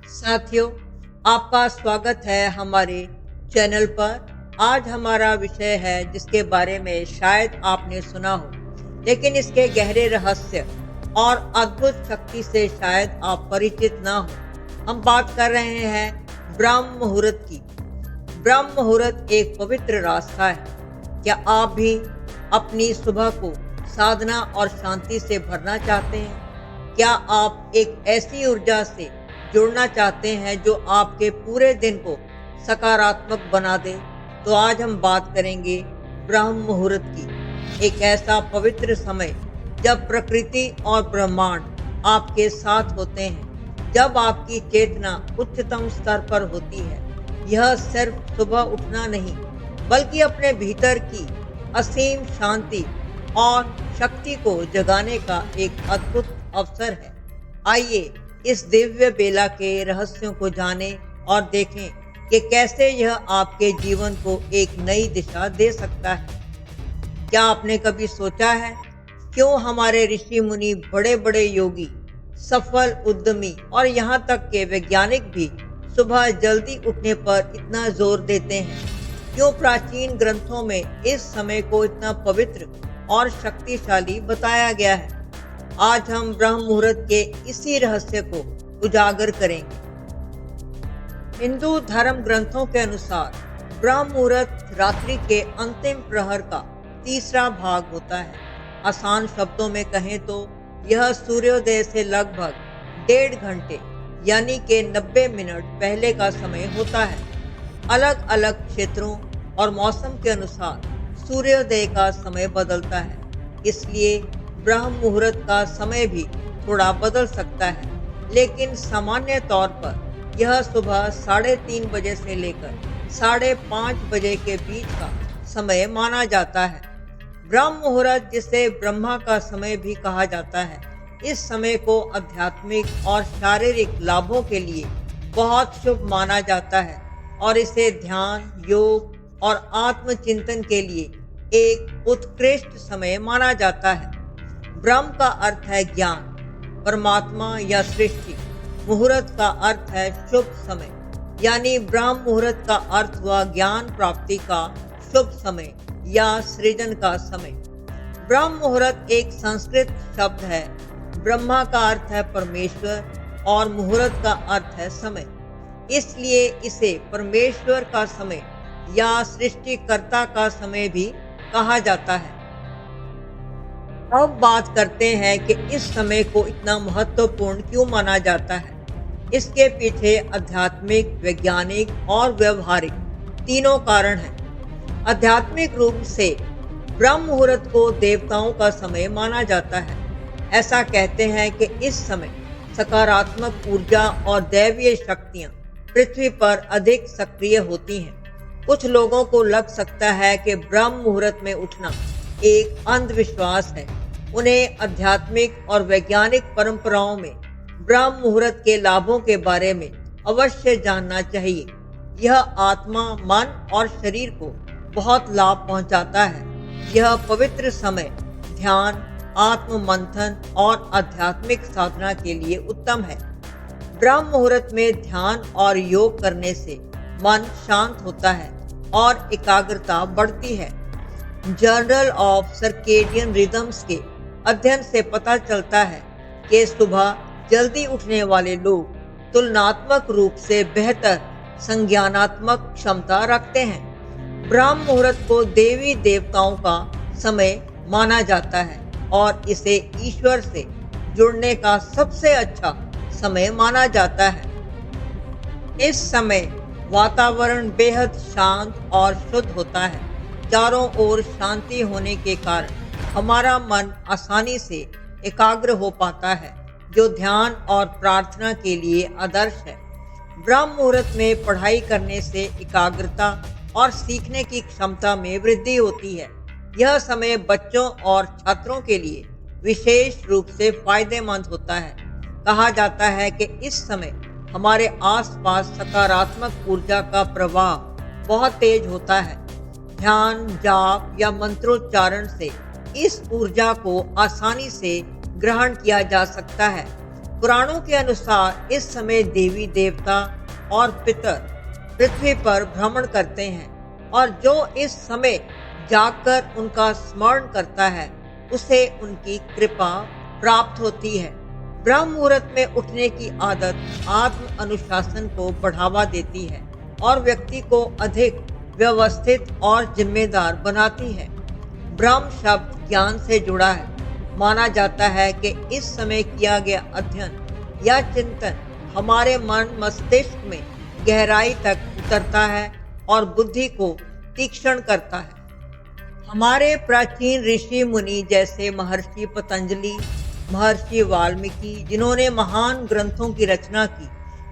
साथियों, आपका स्वागत है हमारे चैनल पर। आज हमारा विषय है जिसके बारे में शायद आपने सुना हो, लेकिन इसके गहरे रहस्य और अद्भुत शक्ति से शायद आप परिचित ना हो। हम बात कर रहे हैं ब्रह्म मुहूर्त की। ब्रह्म मुहूर्त एक पवित्र रास्ता है। क्या आप भी अपनी सुबह को साधना और शांति से भरना चाहते हैं? क्या आप एक ऐसी ऊर्जा से जुड़ना चाहते हैं जो आपके पूरे दिन को सकारात्मक बना दे? तो आज हम बात करेंगे ब्रह्म मुहूर्त की। एक ऐसा पवित्र समय जब प्रकृति और ब्रह्मांड आपके साथ होते हैं, जब आपकी चेतना उच्चतम स्तर पर होती है। यह सिर्फ सुबह उठना नहीं, बल्कि अपने भीतर की असीम शांति और शक्ति को जगाने का एक अद्भुत अवसर है। आइए इस दिव्य बेला के रहस्यों को जानें और देखें कि कैसे यह आपके जीवन को एक नई दिशा दे सकता है। क्या आपने कभी सोचा है क्यों हमारे ऋषि मुनि, बड़े बड़े योगी, सफल उद्यमी और यहाँ तक के वैज्ञानिक भी सुबह जल्दी उठने पर इतना जोर देते हैं? क्यों प्राचीन ग्रंथों में इस समय को इतना पवित्र और शक्तिशाली बताया गया है? आज हम ब्रह्म मुहूर्त के इसी रहस्य को उजागर करेंगे। हिंदू धर्म ग्रंथों के अनुसार ब्रह्म मुहूर्त रात्रि के अंतिम प्रहर का तीसरा भाग होता है। आसान शब्दों में कहें तो यह सूर्योदय से लगभग 1.5 घंटे यानी कि 90 मिनट पहले का समय होता है। अलग अलग क्षेत्रों और मौसम के अनुसार सूर्योदय का समय बदलता है, इसलिए ब्रह्म मुहूर्त का समय भी थोड़ा बदल सकता है, लेकिन सामान्य तौर पर यह सुबह 3:30 बजे से लेकर 5:30 बजे के बीच का समय माना जाता है। ब्रह्म मुहूर्त, जिसे ब्रह्मा का समय भी कहा जाता है, इस समय को आध्यात्मिक और शारीरिक लाभों के लिए बहुत शुभ माना जाता है और इसे ध्यान, योग और आत्मचिंतन के लिए एक उत्कृष्ट समय माना जाता है। ब्रह्म का अर्थ है ज्ञान, परमात्मा या सृष्टि। मुहूर्त का अर्थ है शुभ समय, यानी ब्रह्म मुहूर्त का अर्थ हुआ ज्ञान प्राप्ति का शुभ समय या सृजन का समय। ब्रह्म मुहूर्त एक संस्कृत शब्द है। ब्रह्मा का अर्थ है परमेश्वर और मुहूर्त का अर्थ है समय, इसलिए इसे परमेश्वर का समय या सृष्टिकर्ता का समय भी कहा जाता है। अब बात करते हैं कि इस समय को इतना महत्वपूर्ण क्यों माना जाता है। इसके पीछे आध्यात्मिक, वैज्ञानिक और व्यवहारिक तीनों कारण हैं। आध्यात्मिक रूप से ब्रह्म मुहूर्त को देवताओं का समय माना जाता है। ऐसा कहते हैं कि इस समय सकारात्मक ऊर्जा और दैवीय शक्तियां पृथ्वी पर अधिक सक्रिय होती हैं। कुछ लोगों को लग सकता है कि ब्रह्म मुहूर्त में उठना एक अंधविश्वास है। उन्हें आध्यात्मिक और वैज्ञानिक परंपराओं में ब्रह्म मुहूर्त के लाभों के बारे में अवश्य जानना चाहिए। यह आत्मा, मन और शरीर को बहुत लाभ पहुंचाता है। यह पवित्र समय ध्यान, आत्म मंथन और आध्यात्मिक साधना के लिए उत्तम है। ब्रह्म मुहूर्त में ध्यान और योग करने से मन शांत होता है और एकाग्रता बढ़ती है। जर्नल ऑफ सर्केडियन रिदम्स के अध्ययन से पता चलता है कि सुबह जल्दी उठने वाले लोग तुलनात्मक रूप से बेहतर संज्ञानात्मक क्षमता रखते हैं। ब्रह्म मुहूर्त को देवी देवताओं का समय माना जाता है और इसे ईश्वर से जुड़ने का सबसे अच्छा समय माना जाता है। इस समय वातावरण बेहद शांत और शुद्ध होता है। चारों ओर शांति होने के कारण हमारा मन आसानी से एकाग्र हो पाता है, जो ध्यान और प्रार्थना के लिए आदर्श है। ब्रह्म मुहूर्त में पढ़ाई करने से एकाग्रता और सीखने की क्षमता में वृद्धि होती है। यह समय बच्चों और छात्रों के लिए विशेष रूप से फायदेमंद होता है। कहा जाता है कि इस समय हमारे आसपास सकारात्मक ऊर्जा का प्रवाह बहुत तेज होता है। ध्यान, जाप या मंत्रोच्चारण से इस ऊर्जा को आसानी से ग्रहण किया जा सकता है। पुराणों के अनुसार इस समय देवी देवता और पितर पृथ्वी पर भ्रमण करते हैं और जो इस समय जाकर उनका स्मरण करता है उसे उनकी कृपा प्राप्त होती है। ब्रह्म मुहूर्त में उठने की आदत आत्म अनुशासन को बढ़ावा देती है और व्यक्ति को अधिक व्यवस्थित और जिम्मेदार बनाती है। ब्रह्म शब्द ज्ञान से जुड़ा है। माना जाता है कि इस समय किया गया अध्ययन या चिंतन हमारे मन मस्तिष्क में गहराई तक उतरता है और बुद्धि को तीक्ष्ण करता है। हमारे प्राचीन ऋषि मुनि जैसे महर्षि पतंजलि, महर्षि वाल्मीकि, जिन्होंने महान ग्रंथों की रचना की,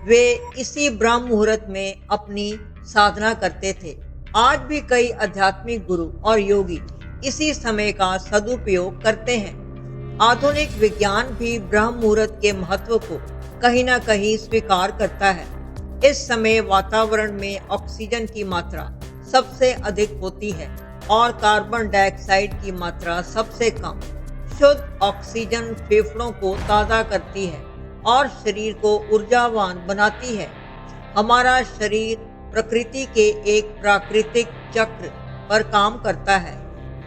वे इसी ब्रह्म मुहूर्त में अपनी साधना करते थे। आज भी कई आध्यात्मिक गुरु और योगी इसी समय का सदुपयोग करते हैं। आधुनिक विज्ञान भी ब्रह्म मुहूर्त के महत्व को कहीं न कहीं स्वीकार करता है। इस समय वातावरण में ऑक्सीजन की मात्रा सबसे अधिक होती है और कार्बन डाइऑक्साइड की मात्रा सबसे कम। शुद्ध ऑक्सीजन फेफड़ों को ताज़ा करती है और शरीर को ऊर्जावान बनाती है। हमारा शरीर प्रकृति के एक प्राकृतिक चक्र पर काम करता है।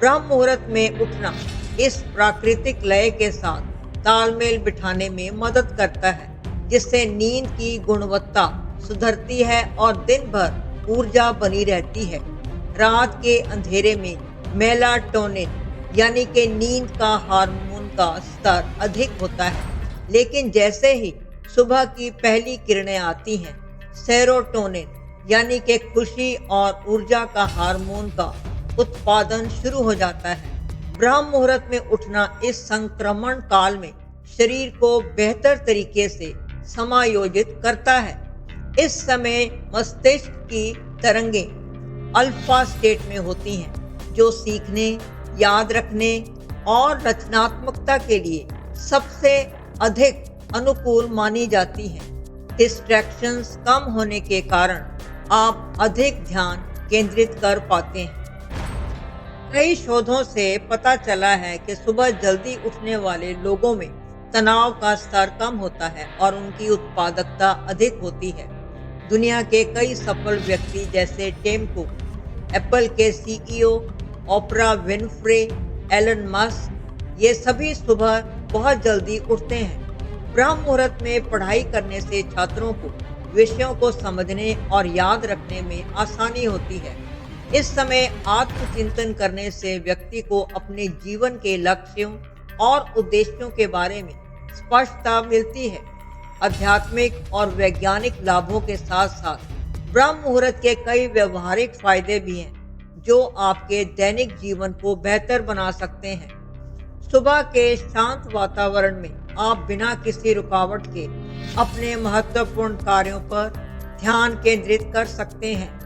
ब्रह्म मुहूर्त में उठना इस प्राकृतिक लय के साथ तालमेल बिठाने में मदद करता है, जिससे नींद की गुणवत्ता सुधरती है और दिन भर ऊर्जा बनी रहती है। रात के अंधेरे में मेलाटोनिन यानी कि नींद का हार्मोन का स्तर अधिक होता है, लेकिन जैसे ही सुबह की पहली किरणें आती हैं, सेरोटोनिन यानी कि खुशी और ऊर्जा का हार्मोन का उत्पादन शुरू हो जाता है। ब्रह्म मुहूर्त में उठना इस संक्रमण काल में शरीर को बेहतर तरीके से समायोजित करता है। इस समय मस्तिष्क की तरंगें अल्फा स्टेट में होती हैं, जो सीखने, याद रखने और रचनात्मकता के लिए सबसे अधिक अनुकूल मानी जाती हैं। डिस्ट्रैक्शंस कम होने के कारण आप अधिक ध्यान केंद्रित कर पाते हैं। कई शोधों से पता चला है कि सुबह जल्दी उठने वाले लोगों में तनाव का स्तर कम होता है और उनकी उत्पादकता अधिक होती है। दुनिया के कई सफल व्यक्ति जैसे टिम कुक, एप्पल के CEO, Oprah Winfrey, Elon Musk, ये सभी सुबह बहुत जल्दी उठते हैं। ब्रह्म मुहूर्त में पढ़ाई करने से छात्रों को विषयों को समझने और याद रखने में आसानी होती है। इस समय आत्मचिंतन करने से व्यक्ति को अपने जीवन के लक्ष्यों और उद्देश्यों के बारे में स्पष्टता मिलती है। आध्यात्मिक और वैज्ञानिक लाभों के साथ साथ ब्रह्म मुहूर्त के कई व्यवहारिक फायदे भी हैं, जो आपके दैनिक जीवन को बेहतर बना सकते हैं। सुबह के शांत वातावरण में आप बिना किसी रुकावट के अपने महत्वपूर्ण कार्यों पर ध्यान केंद्रित कर सकते हैं।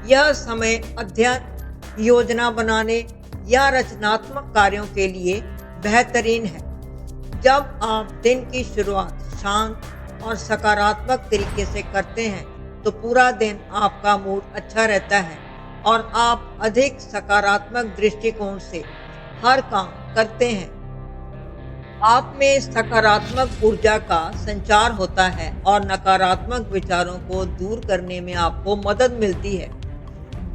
यह समय अध्ययन, योजना बनाने या रचनात्मक कार्यों के लिए बेहतरीन है। जब आप दिन की शुरुआत शांत और सकारात्मक तरीके से करते हैं, तो पूरा दिन आपका मूड अच्छा रहता है और आप अधिक सकारात्मक दृष्टिकोण से हर काम करते हैं। आप में सकारात्मक ऊर्जा का संचार होता है और नकारात्मक विचारों को दूर करने में आपको मदद मिलती है।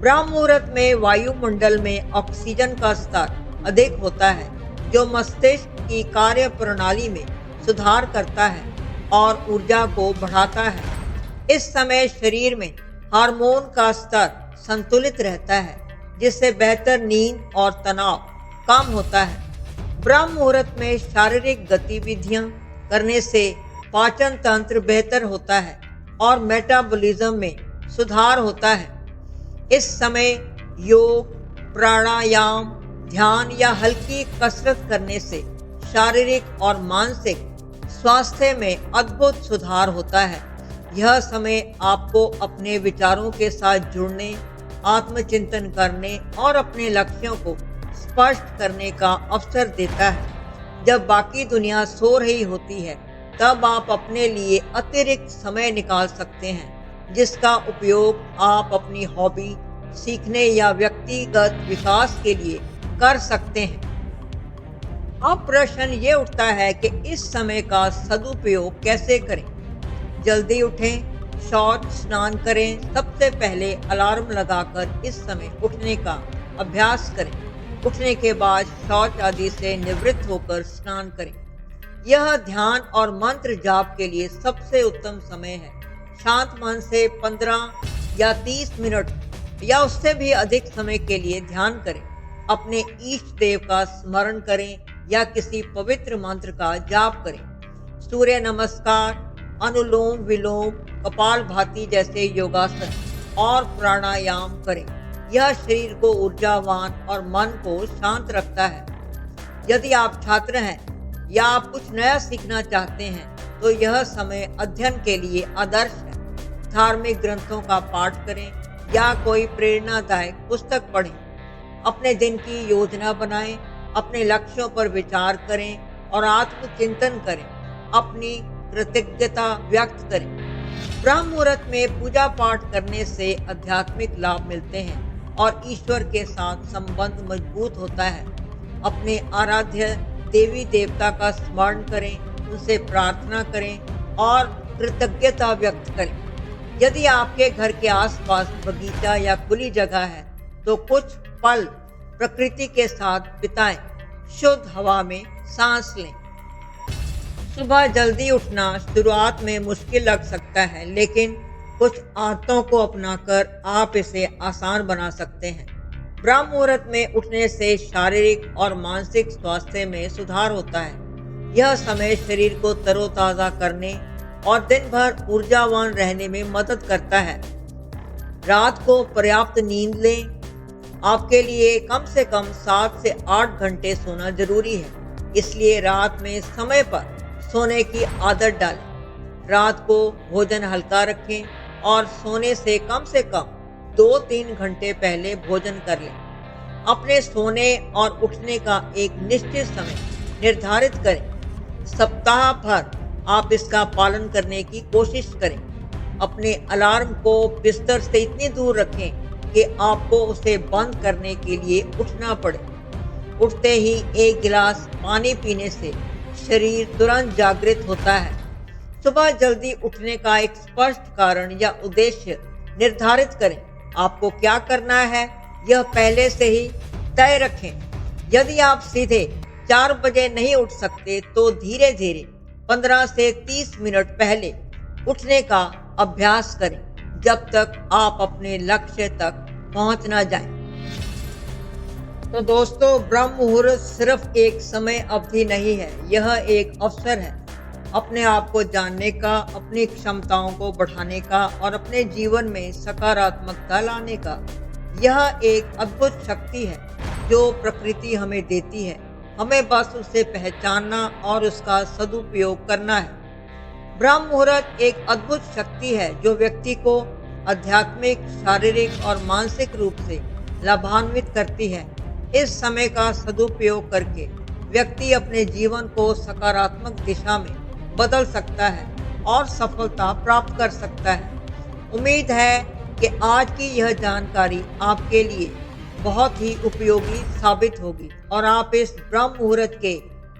ब्रह्म मुहूर्त में वायुमंडल में ऑक्सीजन का स्तर अधिक होता है, जो मस्तिष्क की कार्य प्रणाली में सुधार करता है और ऊर्जा को बढ़ाता है। इस समय शरीर में हार्मोन का स्तर संतुलित रहता है, जिससे बेहतर नींद और तनाव कम होता है। ब्रह्म मुहूर्त में शारीरिक गतिविधियां करने से पाचन तंत्र बेहतर होता है और मेटाबॉलिज्म में सुधार होता है। इस समय योग, प्राणायाम, ध्यान या हल्की कसरत करने से शारीरिक और मानसिक स्वास्थ्य में अद्भुत सुधार होता है। यह समय आपको अपने विचारों के साथ जुड़ने, आत्मचिंतन करने और अपने लक्ष्यों को स्पष्ट करने का अवसर देता है। जब बाकी दुनिया सो रही होती है, तब आप अपने लिए अतिरिक्त समय निकाल सकते हैं, जिसका उपयोग आप अपनी हॉबी, सीखने या व्यक्तिगत विकास के लिए कर सकते हैं। अब प्रश्न ये उठता है कि इस समय का सदुपयोग कैसे करें। जल्दी उठें, शौच स्नान करें। सबसे पहले अलार्म लगाकर इस समय उठने का अभ्यास करें। उठने के बाद शौच आदि से निवृत्त होकर स्नान करें। यह ध्यान और मंत्र जाप के लिए सबसे उत्तम समय है। शांत मन से 15 या 30 मिनट या उससे भी अधिक समय के लिए ध्यान करें। अपने इष्ट देव का स्मरण करें या किसी पवित्र मंत्र का जाप करें। सूर्य नमस्कार, अनुलोम विलोम, कपालभाति जैसे योगासन और प्राणायाम करें। यह शरीर को ऊर्जावान और मन को शांत रखता है। यदि आप छात्र हैं या आप कुछ नया सीखना चाहते हैं तो यह समय अध्ययन के लिए आदर्श है। धार्मिक ग्रंथों का पाठ करें या कोई प्रेरणादायक पुस्तक पढ़ें। अपने दिन की योजना बनाएं, अपने लक्ष्यों पर विचार करें और आत्मचिंतन करें। अपनी कृतज्ञता व्यक्त करें। ब्रह्म मुहूर्त में पूजा पाठ करने से आध्यात्मिक लाभ मिलते हैं और ईश्वर के साथ संबंध मजबूत होता है। अपने आराध्य देवी देवता का स्मरण करें, उनसे प्रार्थना करें और कृतज्ञता व्यक्त करें। यदि आपके घर के आसपास बगीचा या खुली जगह है तो कुछ पल प्रकृति के साथ बिताएं। शुद्ध हवा में सांस लें। सुबह जल्दी उठना शुरुआत में मुश्किल लग सकता है, लेकिन कुछ आदतों को अपनाकर आप इसे आसान बना सकते हैं। ब्रह्म मुहूर्त में उठने से शारीरिक और मानसिक स्वास्थ्य में सुधार होता है। यह समय शरीर को तरोताजा करने और दिन भर ऊर्जावान रहने में मदद करता है। रात को पर्याप्त नींद लें। आपके लिए कम से कम 7 से 8 घंटे सोना जरूरी है, इसलिए रात में समय पर सोने की आदत डालें। रात को भोजन हल्का रखें और सोने से कम 2-3 घंटे पहले भोजन कर लें। अपने सोने और उठने का एक निश्चित समय निर्धारित करें। सप्ताह भर आप इसका पालन करने की कोशिश करें। अपने अलार्म को बिस्तर से इतनी दूर रखें कि आपको उसे बंद करने के लिए उठना पड़े। उठते ही 1 गिलास पानी पीने से शरीर तुरंत जागृत होता है। सुबह जल्दी उठने का एक स्पष्ट कारण या उद्देश्य निर्धारित करें। आपको क्या करना है यह पहले से ही तय रखें। यदि आप सीधे 4 बजे नहीं उठ सकते तो धीरे धीरे 15 से 30 मिनट पहले उठने का अभ्यास करें, जब तक आप अपने लक्ष्य तक पहुंच ना जाएं। तो दोस्तों, ब्रह्म मुहूर्त सिर्फ एक समय अवधि नहीं है, यह एक अवसर है अपने आप को जानने का, अपनी क्षमताओं को बढ़ाने का और अपने जीवन में सकारात्मकता लाने का। यह एक अद्भुत शक्ति है जो प्रकृति हमें देती है। हमें बस उसे पहचानना और उसका सदुपयोग करना है। ब्रह्म मुहूर्त एक अद्भुत शक्ति है जो व्यक्ति को आध्यात्मिक, शारीरिक और मानसिक रूप से लाभान्वित करती है। इस समय का सदुपयोग करके व्यक्ति अपने जीवन को सकारात्मक दिशा में बदल सकता है और सफलता प्राप्त कर सकता है। उम्मीद है कि आज की यह जानकारी आपके लिए बहुत ही उपयोगी साबित होगी और आप इस ब्रह्म मुहूर्त के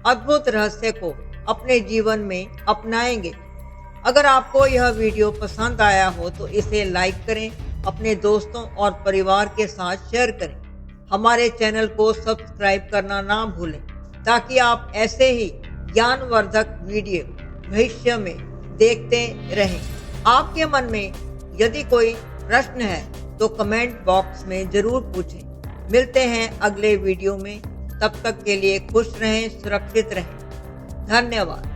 अद्भुत रहस्य को अपने जीवन में अपनाएंगे। अगर आपको यह वीडियो पसंद आया हो तो इसे लाइक करें, अपने दोस्तों और परिवार के साथ शेयर करें। हमारे चैनल को सब्सक्राइब करना ना भूलें ताकि आप ऐसे ही ज्ञानवर्धक वीडियो भविष्य में देखते रहें। आपके मन में यदि कोई प्रश्न है तो कमेंट बॉक्स में जरूर पूछें। मिलते हैं अगले वीडियो में। तब तक के लिए खुश रहें, सुरक्षित रहें। धन्यवाद।